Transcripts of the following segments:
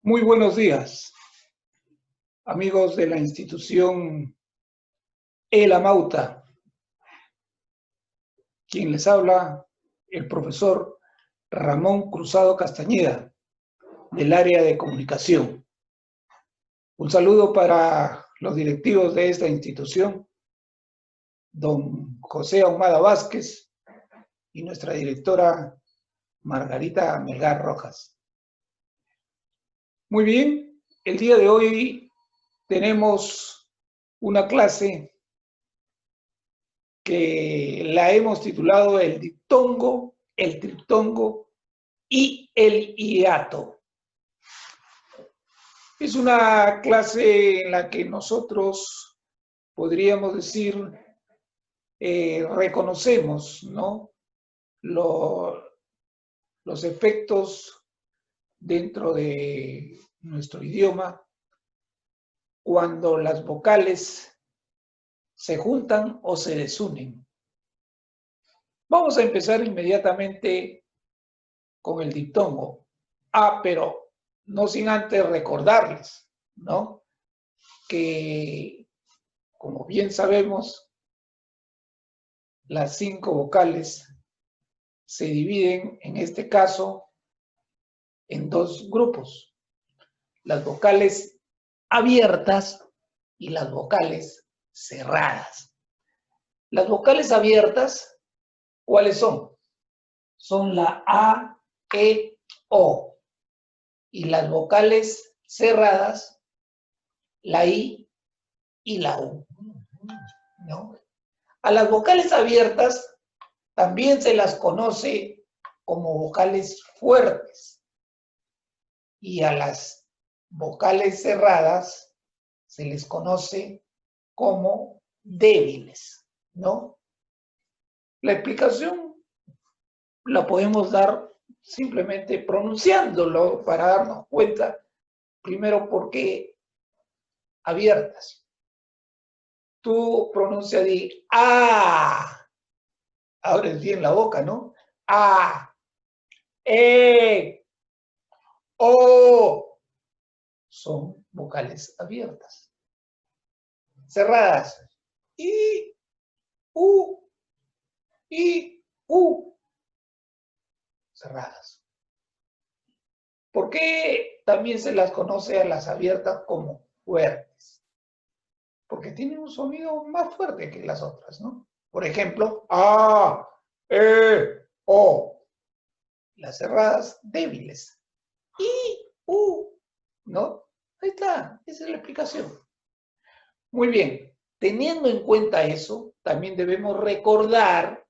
Muy buenos días, amigos de la institución El Amauta. Quien les habla, el profesor Ramón Cruzado Castañeda, del área de comunicación. Un saludo para los directivos de esta institución, don José Ahumada Vázquez y nuestra directora Margarita Melgar Rojas. Muy bien, el día de hoy tenemos una clase que la hemos titulado el diptongo, el triptongo y el hiato. Es una clase en la que nosotros podríamos decir reconocemos, ¿no?, los efectos dentro de nuestro idioma cuando las vocales se juntan o se desunen. Vamos a empezar inmediatamente con el diptongo. Pero no sin antes recordarles, ¿no?, que, como bien sabemos, las 5 vocales se dividen, en este caso, en 2 grupos: las vocales abiertas y las vocales cerradas. Las vocales abiertas, ¿cuáles son? Son la A, E, O. Y las vocales cerradas, la I y la U, ¿no? A las vocales abiertas también se las conoce como vocales fuertes, y a las vocales cerradas se les conoce como débiles, ¿no? La explicación la podemos dar simplemente pronunciándolo para darnos cuenta, primero, por qué abiertas. Tú pronuncia di A, abres bien la boca, ¿no? A, E, O, son vocales abiertas. Cerradas, I, U, cerradas. ¿Por qué también se las conoce a las abiertas como fuertes? Porque tienen un sonido más fuerte que las otras, ¿no? Por ejemplo, A, E, O. Las cerradas, débiles. I, U, ¿no? Ahí está, esa es la explicación. Muy bien, teniendo en cuenta eso, también debemos recordar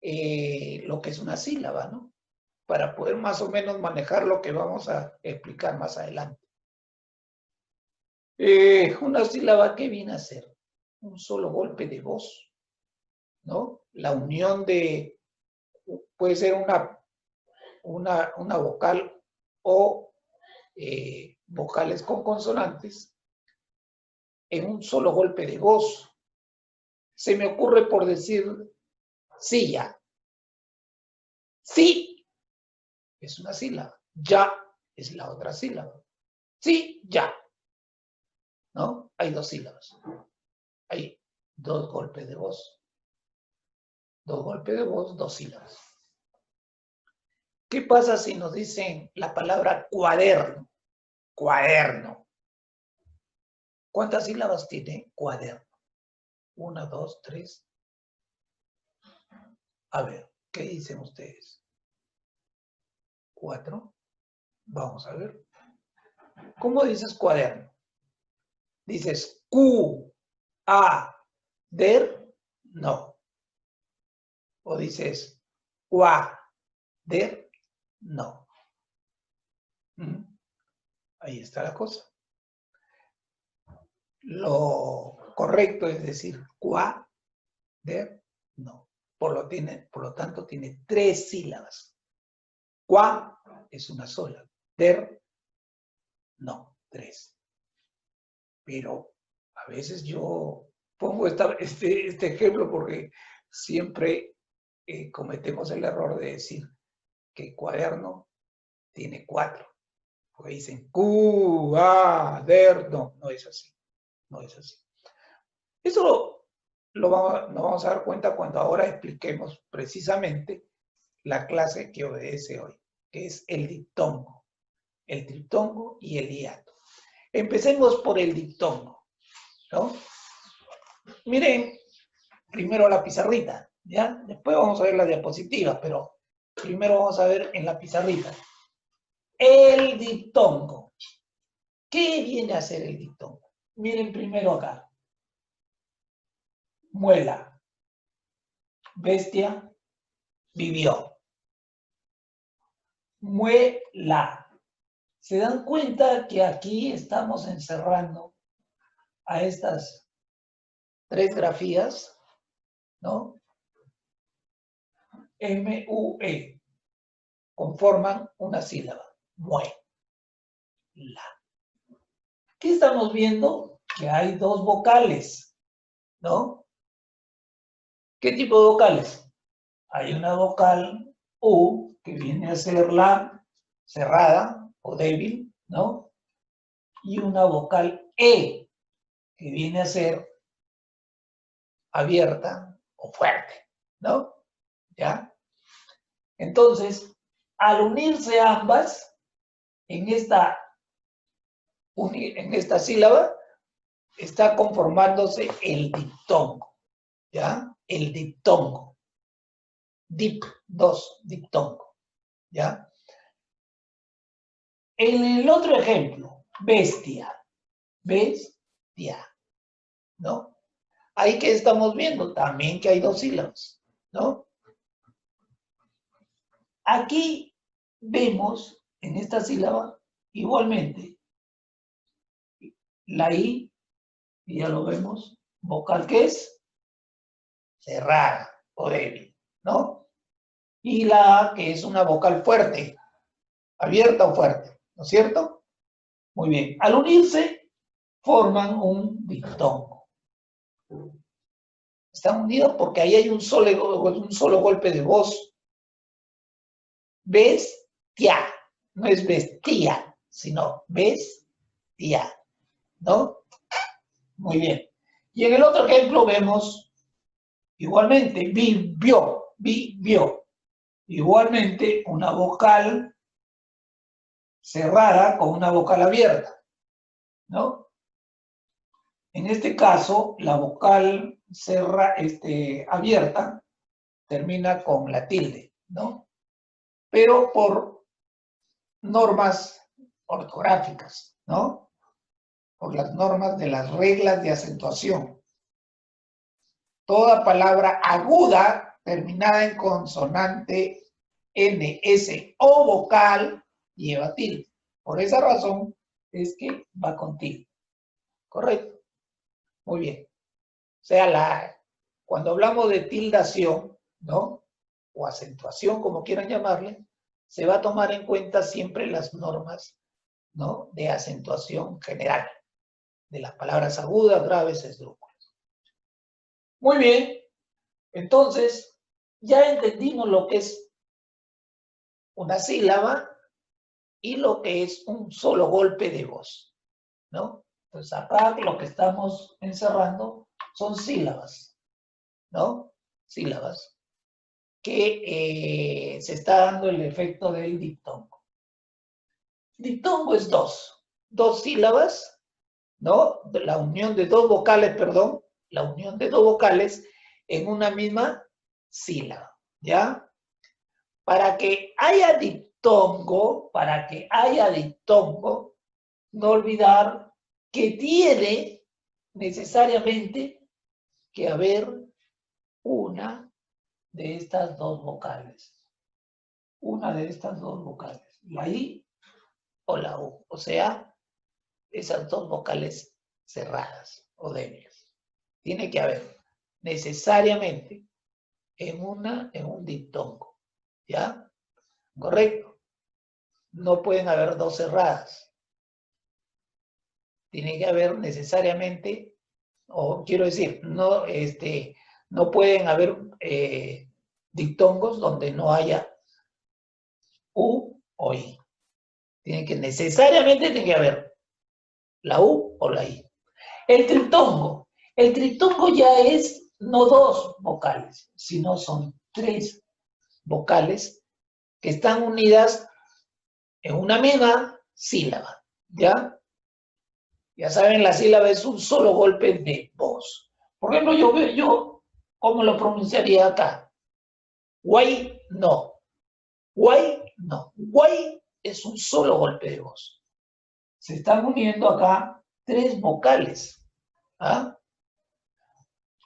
lo que es una sílaba, ¿no?, para poder más o menos manejar lo que vamos a explicar más adelante. Una sílaba, ¿qué viene a ser? Un solo golpe de voz, ¿no? La unión de, puede ser una vocal o vocales con consonantes en un solo golpe de voz. Se me ocurre por decir silla. Sí es una sílaba, ya es la otra sílaba. Sí, ya, ¿no? Hay 2 sílabas. Hay 2 golpes de voz. 2 golpes de voz, 2 sílabas. ¿Qué pasa si nos dicen la palabra cuaderno? Cuaderno. ¿Cuántas sílabas tiene cuaderno? 1, 2, 3. A ver, ¿qué dicen ustedes? 4. Vamos a ver. ¿Cómo dices cuaderno? ¿Dices Q, A, der? No. ¿O dices cua, der? No. Ahí está la cosa. Lo correcto es decir cua, der, no. Por lo tanto, tiene 3 sílabas. Cua es una sola. Der, no, 3. Pero a veces yo pongo este ejemplo porque siempre cometemos el error de decir que cuaderno tiene 4. Porque dicen cuaderno. No es así. No es así. Eso nos vamos a dar cuenta cuando ahora expliquemos precisamente la clase que obedece hoy, que es el diptongo y el hiato. Empecemos por el diptongo, ¿no? Miren primero la pizarrita, ¿ya? Después vamos a ver las diapositivas, pero primero vamos a ver en la pizarrita. El diptongo. ¿Qué viene a ser el diptongo? Miren primero acá. Muela. Bestia. Vivió. Muela. ¿Se dan cuenta que aquí estamos encerrando a estas 3 grafías, ¿no? M-U-E. Conforman una sílaba. Muela. ¿Qué estamos viendo? Que hay 2 vocales, ¿no? ¿Qué tipo de vocales? Hay una vocal U, que viene a ser la cerrada o débil, ¿no? Y una vocal E, que viene a ser abierta o fuerte, ¿no? ¿Ya? Entonces, al unirse ambas en esta sílaba, está conformándose el diptongo, ¿ya? El diptongo. Dip, 2, diptongo, ¿ya? En el otro ejemplo, bestia, ¿no? Ahí que estamos viendo también que hay 2 sílabas, ¿no? Aquí vemos en esta sílaba igualmente la I, y ya lo vemos, vocal que es cerrada o débil, ¿no? Y la A, que es una vocal fuerte, abierta o fuerte, ¿no es cierto? Muy bien. Al unirse, forman un diptongo. Están unidos porque ahí hay un solo golpe de voz. Bestia. No es bestia, sino bestia, ¿no? Muy bien. Y en el otro ejemplo vemos igualmente vivió. Igualmente una vocal cerrada con una vocal abierta, ¿no? En este caso, la vocal abierta termina con la tilde, ¿no? Pero por normas ortográficas, ¿no? Por las normas de las reglas de acentuación. Toda palabra aguda terminada en consonante N, S o vocal lleva tilde. Por esa razón es que va con tilde. ¿Correcto? Muy bien. O sea, cuando hablamos de tildación, ¿no? O acentuación, como quieran llamarle, se va a tomar en cuenta siempre las normas, ¿no? De acentuación general, de las palabras agudas, graves, esdrújulas. Muy bien. Entonces, ya entendimos lo que es una sílaba y lo que es un solo golpe de voz, ¿no? Entonces, acá lo que estamos encerrando son sílabas, ¿no? Sílabas que se está dando el efecto del diptongo. Diptongo es 2 sílabas, ¿no? La unión de 2 vocales, perdón, la unión de 2 vocales en una misma sílaba, ¿ya? Para que haya diptongo, no olvidar que tiene necesariamente que haber una de estas 2 vocales. Una de estas 2 vocales, la I o la U. O sea, esas 2 vocales cerradas o débiles. Tiene que haber necesariamente en un diptongo. ¿Ya? ¿Correcto? No pueden haber 2 cerradas. Tiene que haber necesariamente, o quiero decir, no pueden haber diptongos donde no haya U o I. Necesariamente tiene que haber la U o la I. El triptongo. El triptongo ya es no 2 vocales, sino son 3 vocales que están unidas en una misma sílaba, ¿ya? Ya saben, la sílaba es un solo golpe de voz. Por ejemplo, yo ¿cómo lo pronunciaría acá? Guay, no. Guay, no. Guay es un solo golpe de voz. Se están uniendo acá 3 vocales. ¿Ah?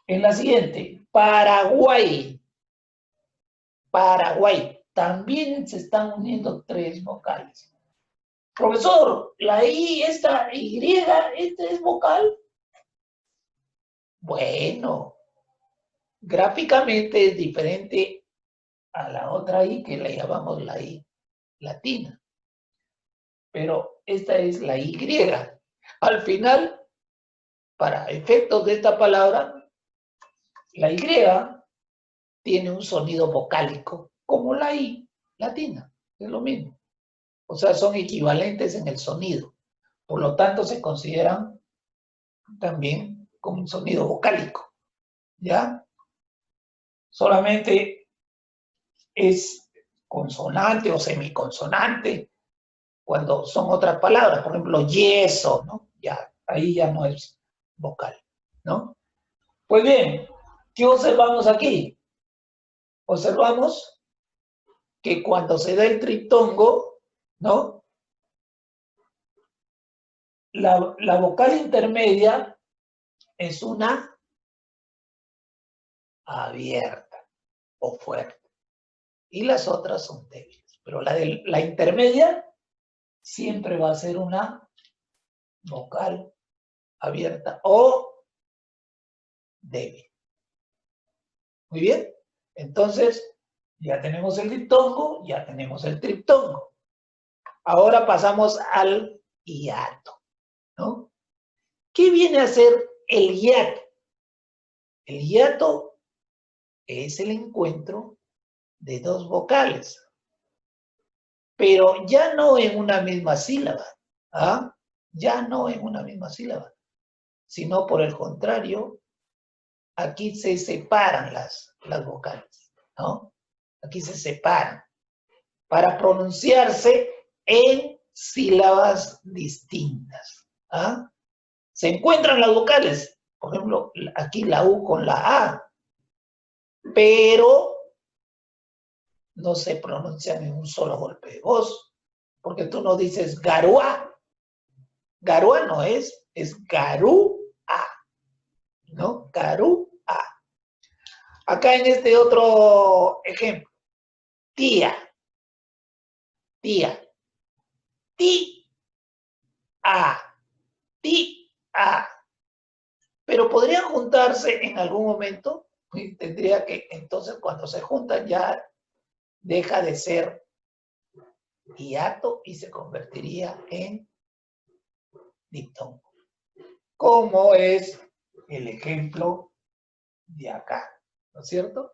En la siguiente, Paraguay. Paraguay. También se están uniendo 3 vocales. Profesor, la I, esta Y, ¿esta es vocal? Bueno, gráficamente es diferente a la otra I que le llamamos la I latina. Pero esta es la Y. Al final, para efectos de esta palabra, la Y tiene un sonido vocálico como la I latina. Es lo mismo. O sea, son equivalentes en el sonido. Por lo tanto, se consideran también como un sonido vocálico. ¿Ya? Solamente es consonante o semiconsonante cuando son otras palabras. Por ejemplo, yeso, ¿no? Ya, ahí ya no es vocal, ¿no? Pues bien, ¿qué observamos aquí? Observamos que cuando se da el triptongo, ¿no? La vocal intermedia es una abierta o fuerte. Y las otras son débiles. Pero la intermedia siempre va a ser una vocal abierta o débil. Muy bien. Entonces, ya tenemos el diptongo, ya tenemos el triptongo. Ahora pasamos al hiato, ¿no? ¿Qué viene a ser el hiato? El hiato es el encuentro de 2 vocales, pero ya no en una misma sílaba, ¿ah? Ya no en una misma sílaba, sino por el contrario, aquí se separan las vocales, ¿no? Aquí se separan para pronunciarse en sílabas distintas, ¿ah? Se encuentran las vocales, por ejemplo, aquí la U con la A, pero no se pronuncian en un solo golpe de voz, porque tú no dices garúa. Garúa no es garúa, ¿no? Garúa. Acá en este otro ejemplo, tía, tía, ti, a, ti, a. Pero podrían juntarse en algún momento, y tendría que, entonces cuando se juntan ya deja de ser hiato y se convertiría en diptongo. Como es el ejemplo de acá, ¿no es cierto?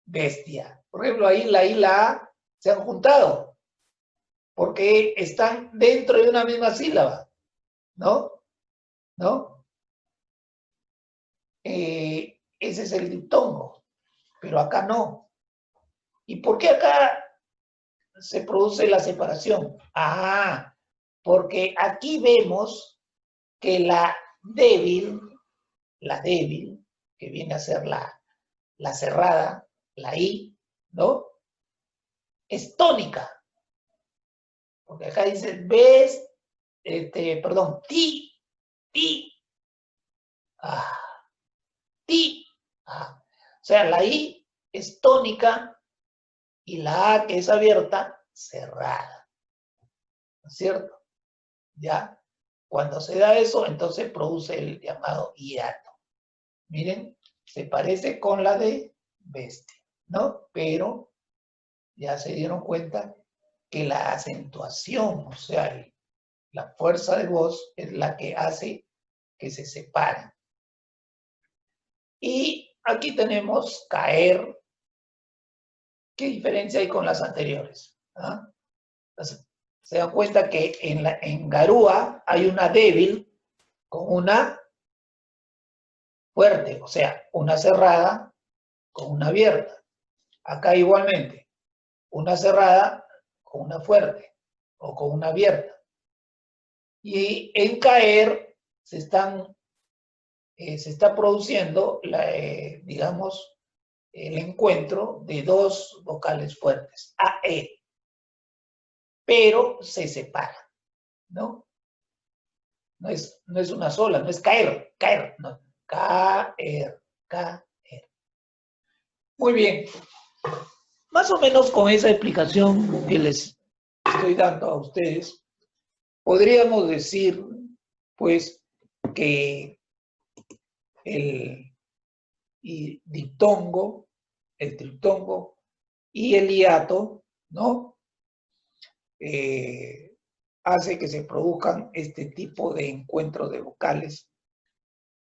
Bestia. Por ejemplo, ahí la I y la A se han juntado porque están dentro de una misma sílaba, ¿no? ¿No? Ese es el diptongo, pero acá no. ¿Y por qué acá se produce la separación? Ah, porque aquí vemos que la débil, que viene a ser la cerrada, la I, ¿no? Es tónica. Porque acá dice ves, perdón, ti, ah, ti. Ah. O sea, la I es tónica y la A, que es abierta, cerrada. ¿No es cierto? ¿Ya? Cuando se da eso, entonces produce el llamado hiato. Miren, se parece con la de bestia, ¿no? Pero ya se dieron cuenta que la acentuación, o sea, la fuerza de voz es la que hace que se separen. Y aquí tenemos caer. ¿Qué diferencia hay con las anteriores? ¿Ah? se dan cuenta que en Garúa hay una débil con una fuerte, o sea, una cerrada con una abierta. Acá igualmente, una cerrada con una fuerte o con una abierta. Y en caer se está produciendo, digamos, el encuentro de dos vocales fuertes, A, E, pero se separan, ¿no? No es una sola, no es caer, no. Caer, caer. Muy bien. Más o menos con esa explicación que les estoy dando a ustedes, podríamos decir, pues, que el diptongo, el triptongo y el hiato, ¿no? Hace que se produzcan este tipo de encuentros de vocales,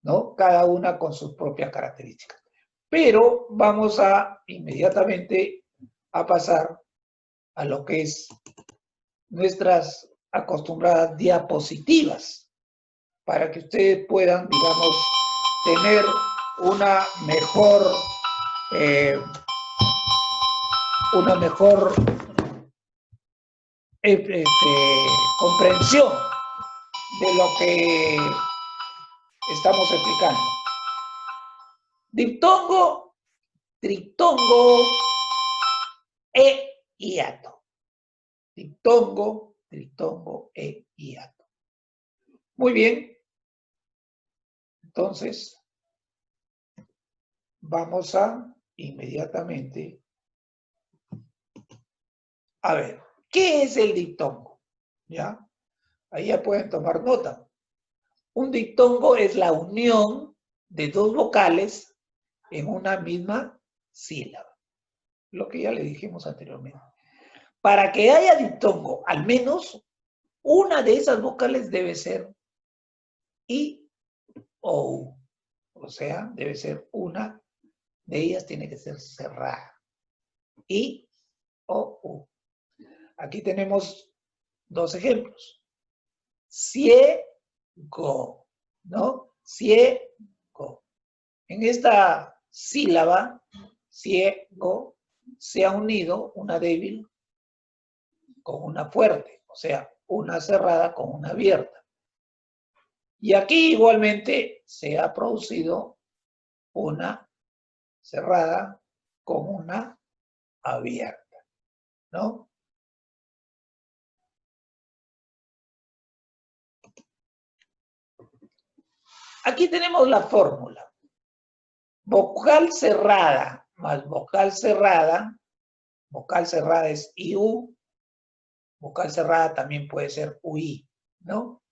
¿no? Cada una con sus propias características. Pero vamos inmediatamente a pasar a lo que es nuestras acostumbradas diapositivas, para que ustedes puedan, digamos, tener una mejor comprensión de lo que estamos explicando. Diptongo, triptongo e hiato. Diptongo, triptongo e hiato. Muy bien. Entonces, vamos inmediatamente a ver, ¿qué es el diptongo? ¿Ya? Ahí ya pueden tomar nota. Un diptongo es la unión de dos vocales en una misma sílaba. Lo que ya le dijimos anteriormente. Para que haya diptongo, al menos una de esas vocales debe ser I o U. O sea, debe ser una de ellas, tiene que ser cerrada. I o U. Aquí tenemos dos ejemplos. Ciego, ¿no? Ciego. En esta sílaba, ciego, se ha unido una débil con una fuerte, o sea, una cerrada con una abierta. Y aquí igualmente se ha producido una cerrada con una abierta, ¿no? Aquí tenemos la fórmula. Vocal cerrada más vocal cerrada es IU, vocal cerrada también puede ser UI, ¿no?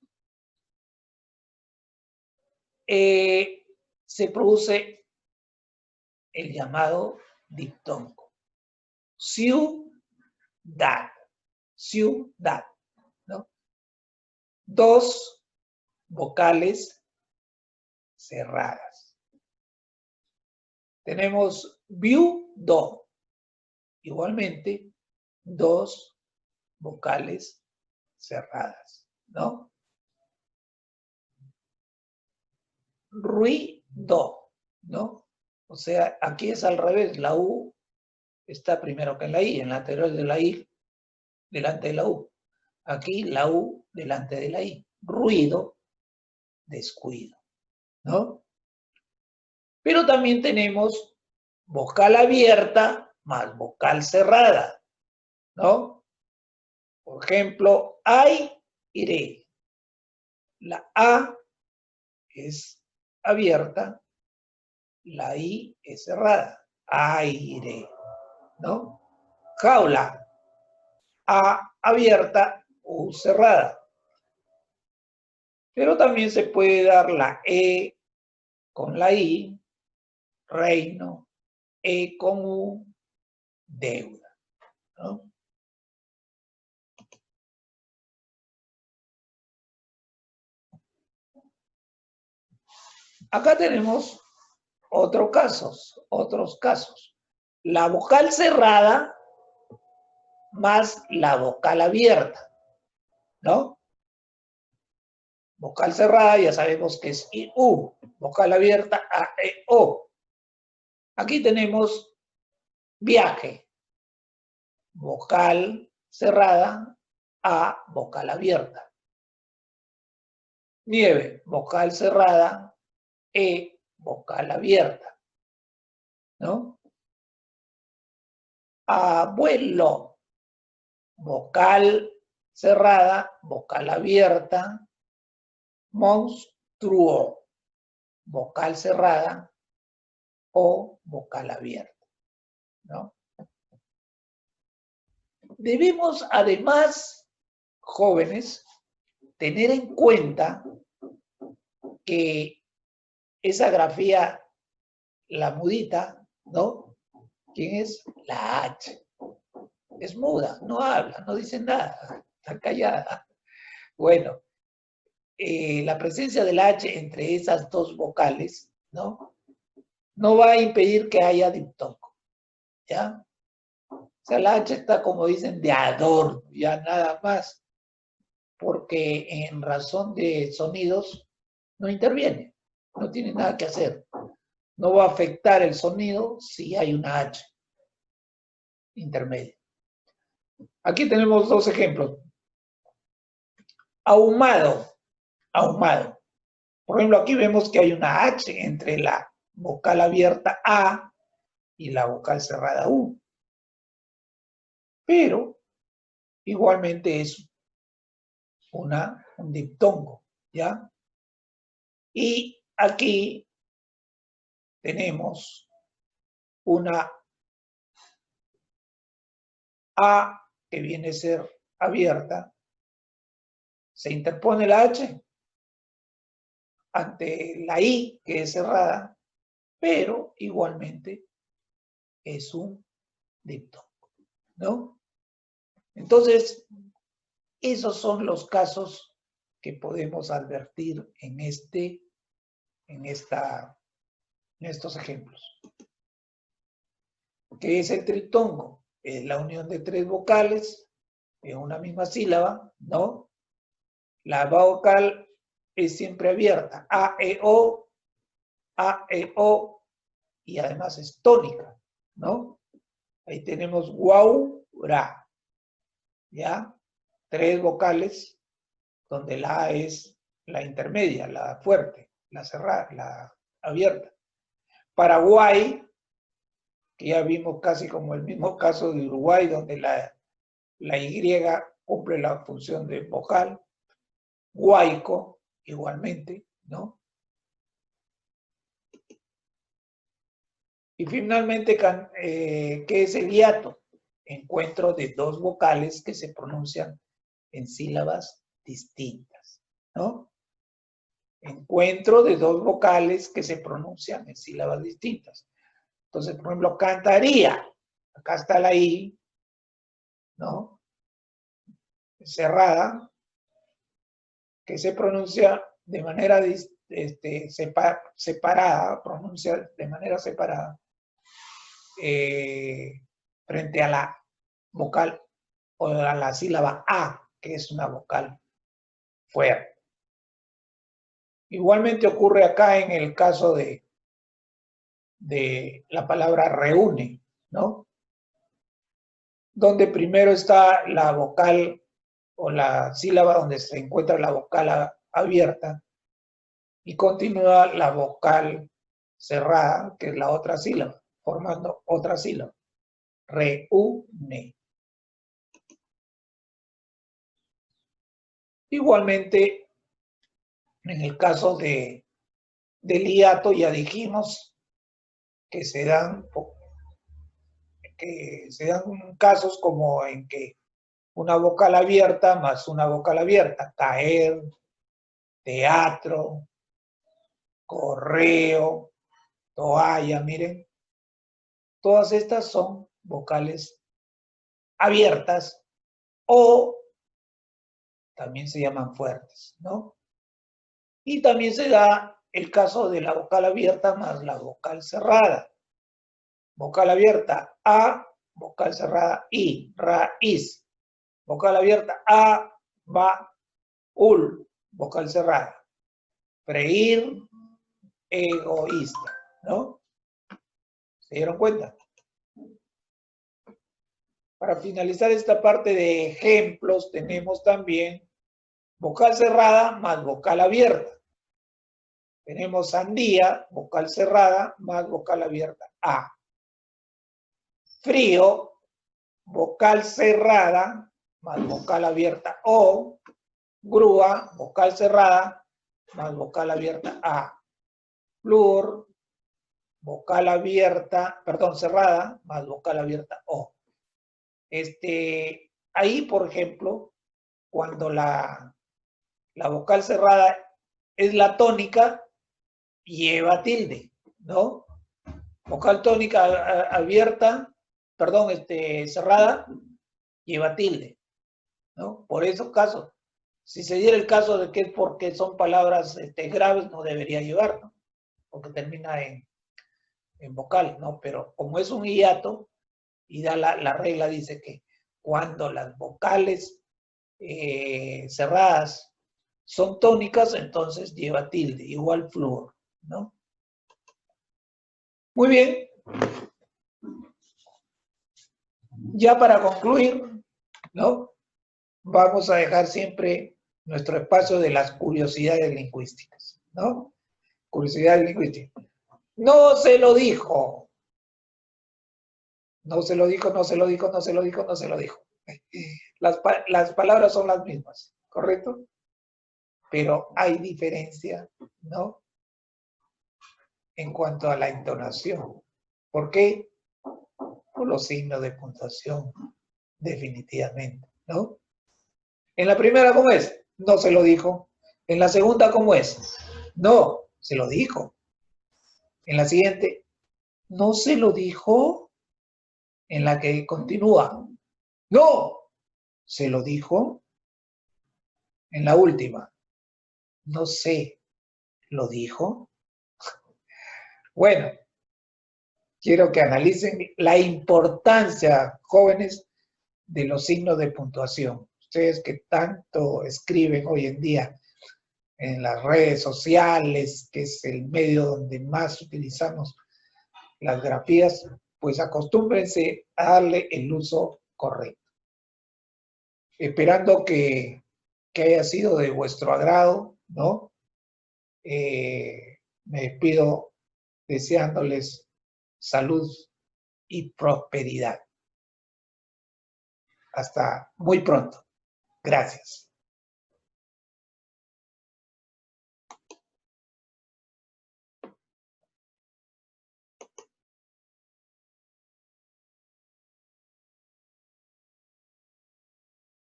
Se produce el llamado diptongo. Ciudad, ciudad, ¿no? Dos vocales cerradas. Tenemos viudo, igualmente dos vocales cerradas, ¿no? Ruido, ¿no? O sea, aquí es al revés, la U está primero que en la I, en la anterior de la I, delante de la U. Aquí la U delante de la I. Ruido, descuido, ¿no? Pero también tenemos vocal abierta más vocal cerrada, ¿no? Por ejemplo, aire. La A es abierta, la I es cerrada. Aire, ¿no? Jaula. A abierta, U cerrada. Pero también se puede dar la E con la I, reino, E con U, deuda, ¿no? Acá tenemos otros casos. La vocal cerrada más la vocal abierta. ¿no? Vocal cerrada ya sabemos que es I, U. Vocal abierta, A, E, O. Aquí tenemos viaje. Vocal cerrada, A, vocal abierta. Nieve, vocal cerrada, E, vocal abierta, ¿no? Abuelo, vocal cerrada, vocal abierta. Monstruo, vocal cerrada o vocal abierta, ¿no? Debemos, además, jóvenes, tener en cuenta que esa grafía, la mudita, ¿no? ¿Quién es? La H. Es muda, no habla, no dice nada, está callada. Bueno, la presencia de la H entre esas dos vocales, ¿no? No va a impedir que haya diptongo, ¿ya? O sea, la H está, como dicen, de adorno, ya nada más, porque en razón de sonidos no interviene, no tiene nada que hacer. No va a afectar el sonido si hay una H intermedia. Aquí tenemos dos ejemplos. Ahumado, ahumado. Por ejemplo, aquí vemos que hay una H entre la vocal abierta A y la vocal cerrada U. Pero igualmente es un diptongo, ¿ya? Y aquí tenemos una A que viene a ser abierta. Se interpone la H ante la I, que es cerrada, pero igualmente es un diptongo, ¿no? Entonces, esos son los casos que podemos advertir en estos ejemplos. ¿Qué es el triptongo? Es la unión de tres vocales en una misma sílaba, ¿no? La vocal es siempre abierta, A, E, O, A, E, O, y además es tónica, ¿no? Ahí tenemos guau, ra, ¿ya? Tres vocales donde la A es la intermedia, la fuerte, la cerrada, la abierta. Paraguay, que ya vimos casi como el mismo caso de Uruguay, donde la Y cumple la función de vocal. Guayco, igualmente, ¿no? Y finalmente, ¿qué es el hiato? Encuentro de dos vocales que se pronuncian en sílabas distintas, ¿no? Encuentro de dos vocales que se pronuncian en sílabas distintas. Entonces, por ejemplo, cantaría. Acá está la I, ¿no? Cerrada, que se pronuncia de manera separada, pronuncia de manera separada, frente a la vocal o a la sílaba A, que es una vocal fuerte. Igualmente ocurre acá en el caso de la palabra reúne, ¿no? Donde primero está la vocal o la sílaba donde se encuentra la vocal abierta y continúa la vocal cerrada, que es la otra sílaba, formando otra sílaba. Reúne. Igualmente, en el caso del hiato, ya dijimos que se dan casos como en que una vocal abierta más una vocal abierta, caer, teatro, correo, toalla, miren, todas estas son vocales abiertas o también se llaman fuertes, ¿no? Y también se da el caso de la vocal abierta más la vocal cerrada. Vocal abierta A, vocal cerrada I, raíz. Vocal abierta A, va, ul, vocal cerrada. Freír, egoísta, ¿no? ¿Se dieron cuenta? Para finalizar esta parte de ejemplos, tenemos también vocal cerrada más vocal abierta. Tenemos sandía, vocal cerrada más vocal abierta, A. Frío, vocal cerrada más vocal abierta, O. Grúa, vocal cerrada más vocal abierta, A. Flúor, vocal abierta, perdón, cerrada más vocal abierta, O. Ahí, por ejemplo, cuando la vocal cerrada es la tónica, lleva tilde, ¿no? Vocal tónica abierta, perdón, cerrada, lleva tilde, ¿no? Por esos casos, si se diera el caso de que es porque son palabras graves, no debería llevar, ¿no? Porque termina en vocal, ¿no? Pero como es un hiato, y da la regla dice que cuando las vocales cerradas son tónicas, entonces lleva tilde, igual flúor, ¿no? Muy bien. Ya para concluir, ¿no? Vamos a dejar siempre nuestro espacio de las curiosidades lingüísticas, ¿no? Curiosidades lingüísticas. No se lo dijo. No se lo dijo, no se lo dijo, no se lo dijo, no se lo dijo. Las palabras son las mismas, ¿correcto? Pero hay diferencia, ¿no? En cuanto a la entonación. ¿Por qué? Por los signos de puntuación, definitivamente, ¿no? En la primera, ¿cómo es? No se lo dijo. En la segunda, ¿cómo es? No, se lo dijo. En la siguiente, no se lo dijo. En la que continúa, no, se lo dijo. En la última, no sé, lo dijo. Bueno, quiero que analicen la importancia, jóvenes, de los signos de puntuación. Ustedes que tanto escriben hoy en día en las redes sociales, que es el medio donde más utilizamos las grafías, pues acostúmbrense a darle el uso correcto. Esperando que haya sido de vuestro agrado, ¿no? Me despido deseándoles salud y prosperidad. Hasta muy pronto. Gracias.